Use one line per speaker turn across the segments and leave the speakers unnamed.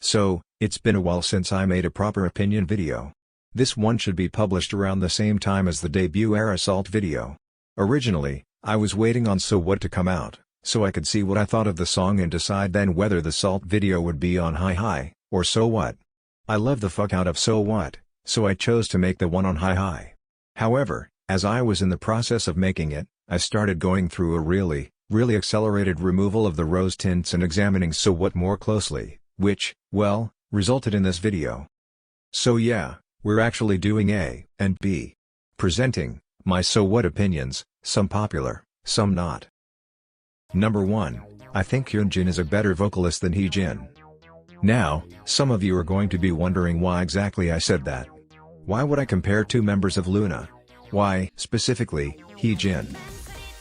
So, it's been a while since I made a proper opinion video. This one should be published around the same time as the debut Era Salt video. Originally, I was waiting on So What to come out, so I could see what I thought of the song and decide then whether the Salt video would be on Hi, or So What. I love the fuck out of So What, so I chose to make the one on Hi. However, as I was in the process of making it, I started going through a really accelerated removal of the rose tints and examining So What more closely, which, well, resulted in this video. So yeah, we're actually doing A and B. Presenting my So What opinions, some popular, some not. Number 1, I think Heejin is a better vocalist than Heejin. Now, some of you are going to be wondering why exactly I said that. Why would I compare two members of LOONA? Why, specifically, Heejin?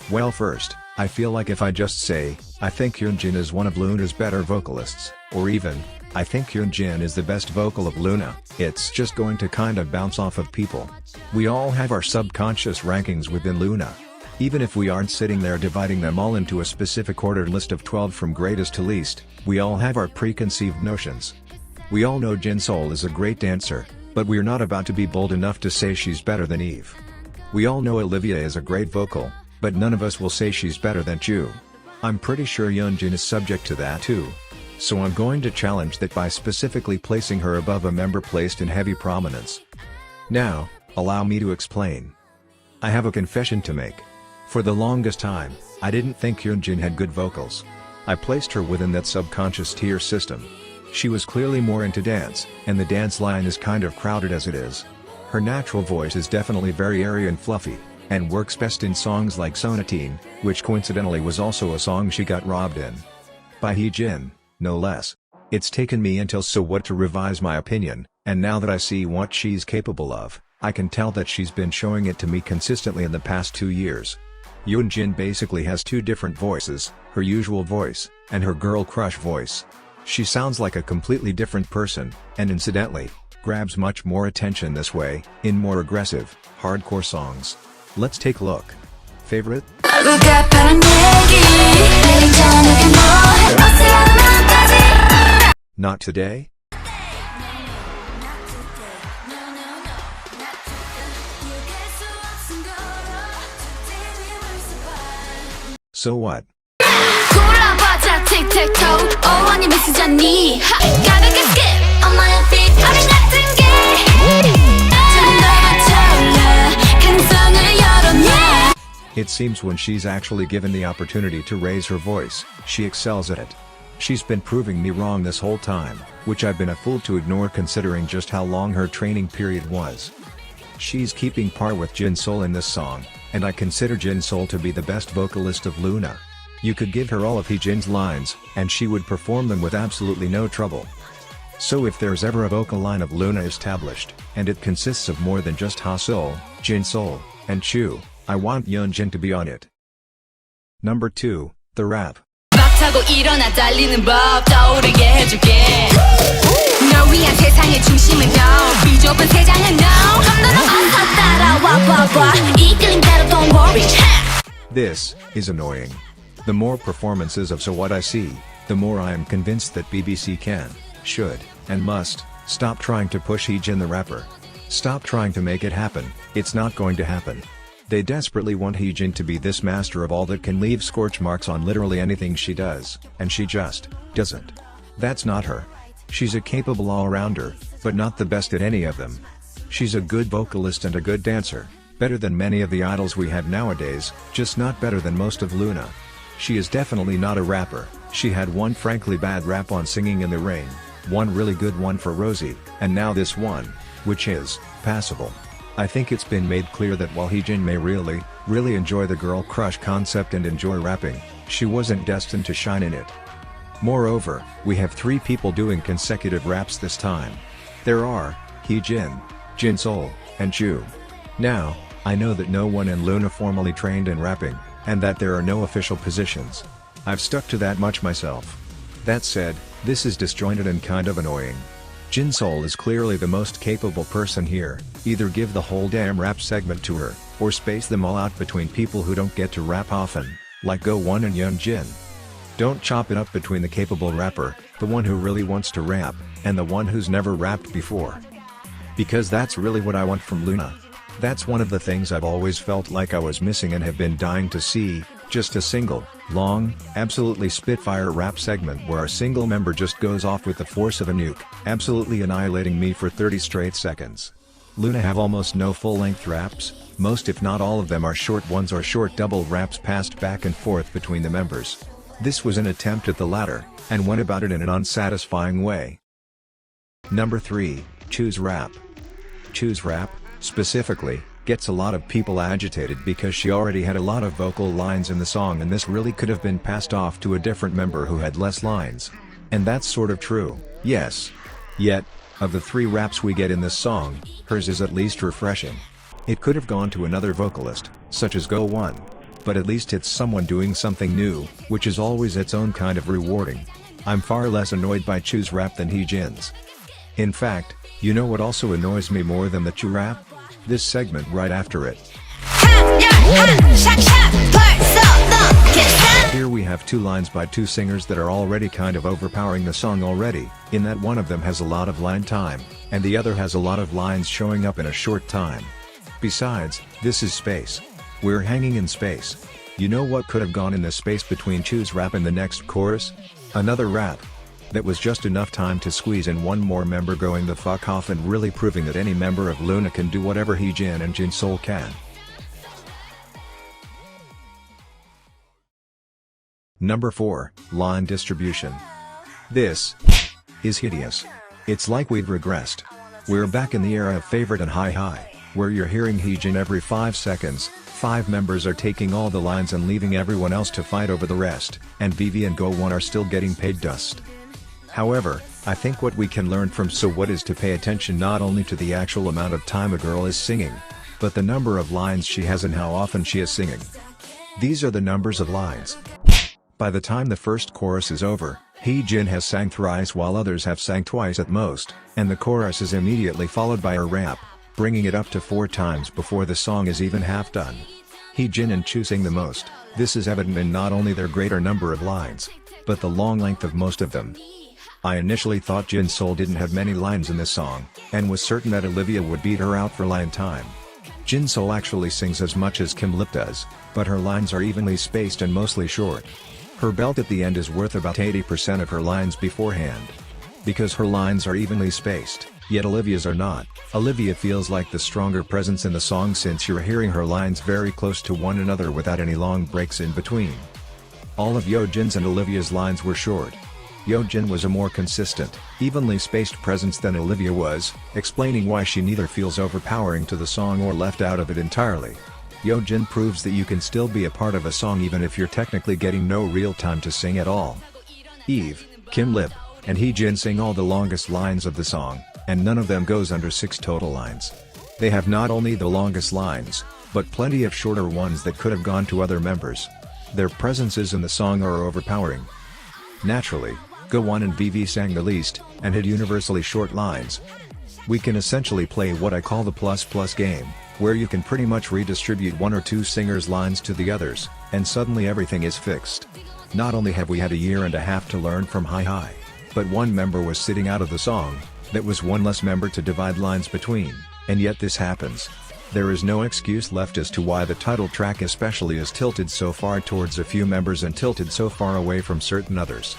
Well, first, I feel like if I just say, I think Heejin is one of LOONA's better vocalists, or even, I think Heejin is the best vocal of LOONA, it's just going to kind of bounce off of people. We all have our subconscious rankings within LOONA. Even if we aren't sitting there dividing them all into a specific ordered list of 12 from greatest to least, we all have our preconceived notions. We all know Jinsol is a great dancer, but we're not about to be bold enough to say she's better than Eve. We all know Olivia is a great vocal, but none of us will say she's better than Chuu. I'm pretty sure Heejin is subject to that too. So I'm going to challenge that by specifically placing her above a member placed in heavy prominence. Now, allow me to explain. I have a confession to make. For the longest time, I didn't think Heejin had good vocals. I placed her within that subconscious tier system. She was clearly more into dance, and the dance line is kind of crowded as it is. Her natural voice is definitely very airy and fluffy, and works best in songs like Sonatine, which coincidentally was also a song she got robbed in. By Heejin, no less. It's taken me until So What to revise my opinion, and now that I see what she's capable of, I can tell that she's been showing it to me consistently in the past 2 years. Heejin basically has two different voices, her usual voice, and her girl crush voice. She sounds like a completely different person, and incidentally, grabs much more attention this way, in more aggressive, hardcore songs. Let's take a look. Favorite? Not Today? So What? It seems when she's actually given the opportunity to raise her voice, she excels at it. She's been proving me wrong this whole time, which I've been a fool to ignore considering just how long her training period was. She's keeping par with Jinsol in this song, and I consider Jinsol to be the best vocalist of LOONA. You could give her all of Heejin's lines, and she would perform them with absolutely no trouble. So if there's ever a vocal line of LOONA established, and it consists of more than just Haseol, Jinsol, and Chuu, I want Heejin to be on it. Number 2, the rap. This is annoying. The more performances of So What I see, the more I am convinced that BBC can, should, and must, stop trying to push Heejin the rapper. Stop trying to make it happen, it's not going to happen. They desperately want Heejin to be this master of all that can leave scorch marks on literally anything she does, and she just doesn't. That's not her. She's a capable all-rounder, but not the best at any of them. She's a good vocalist and a good dancer, better than many of the idols we have nowadays, just not better than most of LOONA. She is definitely not a rapper. She had one frankly bad rap on Singing in the Rain, one really good one for Rosie, and now this one, which is passable. I think it's been made clear that while Heejin may really enjoy the girl crush concept and enjoy rapping, she wasn't destined to shine in it. Moreover, we have 3 people doing consecutive raps this time. There are Heejin, Jinsol, and Chuu. Now, I know that no one in LOONA formally trained in rapping, and that there are no official positions. I've stuck to that much myself. That said, this is disjointed and kind of annoying. Jinsol is clearly the most capable person here, either give the whole damn rap segment to her, or space them all out between people who don't get to rap often, like Go1 and Heejin. Don't chop it up between the capable rapper, the one who really wants to rap, and the one who's never rapped before. Because that's really what I want from LOONA. That's one of the things I've always felt like I was missing and have been dying to see, just a single, long, absolutely spitfire rap segment where a single member just goes off with the force of a nuke, absolutely annihilating me for 30 straight seconds. LOONA have almost no full-length raps, most if not all of them are short ones or short double raps passed back and forth between the members. This was an attempt at the latter, and went about it in an unsatisfying way. Number 3, Chuu's rap. Chuu's rap, specifically, gets a lot of people agitated because she already had a lot of vocal lines in the song and this really could have been passed off to a different member who had less lines. And that's sort of true, yes. Yet, of the 3 raps we get in this song, hers is at least refreshing. It could have gone to another vocalist, such as Go One. But at least it's someone doing something new, which is always its own kind of rewarding. I'm far less annoyed by Chuu's rap than Heejin's. In fact, you know what also annoys me more than the Chuu rap? This segment right after it. Here we have 2 lines by 2 singers that are already kind of overpowering the song already, in that one of them has a lot of line time, and the other has a lot of lines showing up in a short time. Besides, this is space. We're hanging in space. You know what could have gone in the space between Chuu's rap and the next chorus? Another rap. That was just enough time to squeeze in one more member going the fuck off and really proving that any member of LOONA can do whatever Heejin and Jinsol can. Number 4, line distribution. This is hideous. It's like we've regressed. We're back in the era of favorite and hi-hi, where you're hearing Heejin every 5 seconds, 5 members are taking all the lines and leaving everyone else to fight over the rest, and Vivi and Go One are still getting paid dust. However, I think what we can learn from So What is to pay attention not only to the actual amount of time a girl is singing, but the number of lines she has and how often she is singing. These are the numbers of lines. By the time the first chorus is over, Heejin has sang thrice while others have sang twice at most, and the chorus is immediately followed by a rap, bringing it up to 4 times before the song is even half done. Heejin and Chuu sing the most. This is evident in not only their greater number of lines, but the long length of most of them. I initially thought Jinsol didn't have many lines in this song, and was certain that Olivia would beat her out for line time. Jinsol actually sings as much as Kim Lip does, but her lines are evenly spaced and mostly short. Her belt at the end is worth about 80% of her lines beforehand. Because her lines are evenly spaced, yet Olivia's are not, Olivia feels like the stronger presence in the song since you're hearing her lines very close to one another without any long breaks in between. All of Yeojin's and Olivia's lines were short. Yeojin was a more consistent, evenly spaced presence than Olivia was, explaining why she neither feels overpowering to the song or left out of it entirely. Yeojin proves that you can still be a part of a song even if you're technically getting no real time to sing at all. Eve, Kim Lip, and Heejin sing all the longest lines of the song, and none of them goes under 6 total lines. They have not only the longest lines, but plenty of shorter ones that could have gone to other members. Their presences in the song are overpowering. Naturally, Go One and Vivi sang the least, and had universally short lines. We can essentially play what I call the plus-plus game, where you can pretty much redistribute 1 or 2 singers' lines to the others, and suddenly everything is fixed. Not only have we had a year and a half to learn from Hi-Hi, but one member was sitting out of the song, that was one less member to divide lines between, and yet this happens. There is no excuse left as to why the title track especially is tilted so far towards a few members and tilted so far away from certain others.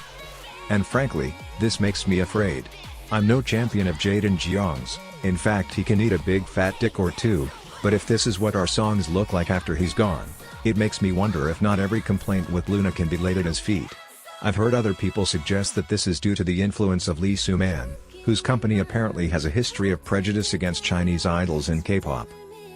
And frankly, this makes me afraid. I'm no champion of Jaden Jeong's, in fact he can eat a big fat dick or 2, but if this is what our songs look like after he's gone, it makes me wonder if not every complaint with LOONA can be laid at his feet. I've heard other people suggest that this is due to the influence of Lee Soo-man, whose company apparently has a history of prejudice against Chinese idols in K-pop.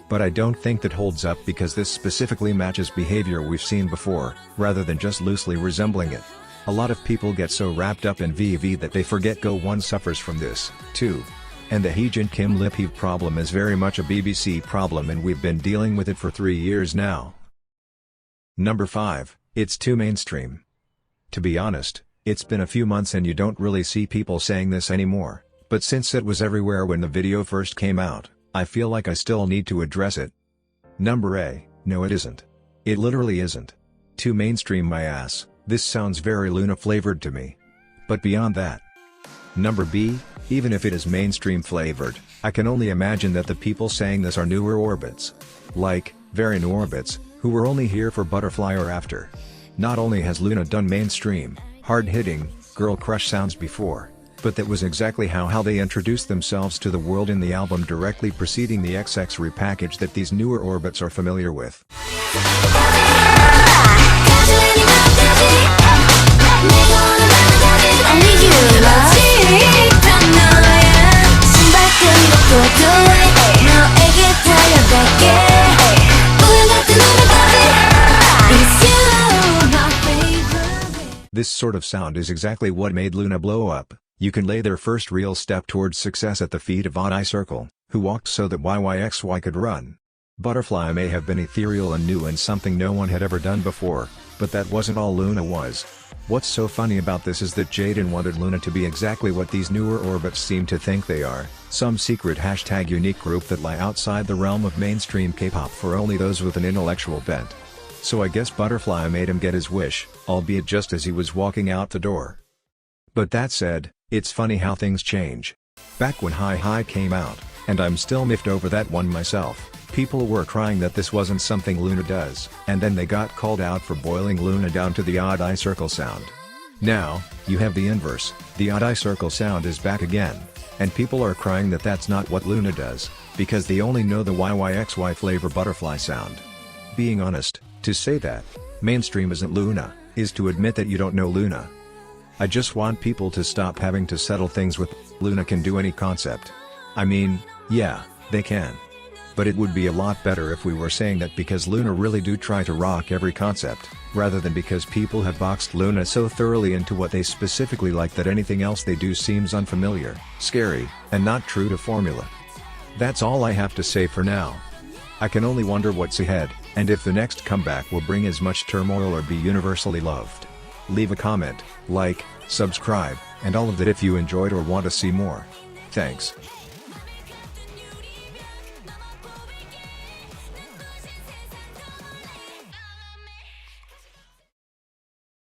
But I don't think that holds up because this specifically matches behavior we've seen before, rather than just loosely resembling it. A lot of people get so wrapped up in VV that they forget Go One suffers from this, too. And the Heejin Kim Lip Heave problem is very much a BBC problem and we've been dealing with it for 3 years now. Number 5, it's too mainstream. To be honest, it's been a few months and you don't really see people saying this anymore, but since it was everywhere when the video first came out, I feel like I still need to address it. Number A, no it isn't. It literally isn't. Too mainstream my ass, this sounds very LOONA flavored to me. But beyond that. Number B, Even if it is mainstream flavored, I can only imagine that the people saying this are newer orbits. Like, very new orbits, who were only here for Butterfly or after. Not only has LOONA done mainstream, hard-hitting, girl crush sounds before, but that was exactly how they introduced themselves to the world in the album directly preceding the XX repackage that these newer orbits are familiar with. This sort of sound is exactly what made LOONA blow up. You can lay their first real step towards success at the feet of Odd Eye Circle, who walked so that YYXY could run. Butterfly may have been ethereal and new and something no one had ever done before, but that wasn't all LOONA was. What's so funny about this is that Jaden wanted LOONA to be exactly what these newer orbits seem to think they are, some secret #unique group that lie outside the realm of mainstream K-pop for only those with an intellectual bent. So I guess Butterfly made him get his wish, albeit just as he was walking out the door. But that said, it's funny how things change. Back when Hi came out, and I'm still miffed over that one myself, people were crying that this wasn't something LOONA does, and then they got called out for boiling LOONA down to the Odd Eye Circle sound. Now, you have the inverse, the Odd Eye Circle sound is back again, and people are crying that that's not what LOONA does, because they only know the YYXY flavor Butterfly sound. Being honest, to say that mainstream isn't LOONA, is to admit that you don't know LOONA. I just want people to stop having to settle things with LOONA can do any concept. I mean, yeah, they can. But it would be a lot better if we were saying that because LOONA really do try to rock every concept, rather than because people have boxed LOONA so thoroughly into what they specifically like that anything else they do seems unfamiliar, scary, and not true to formula. That's all I have to say for now. I can only wonder what's ahead, and if the next comeback will bring as much turmoil or be universally loved. Leave a comment, like, subscribe, and all of that if you enjoyed or want to see more. Thanks.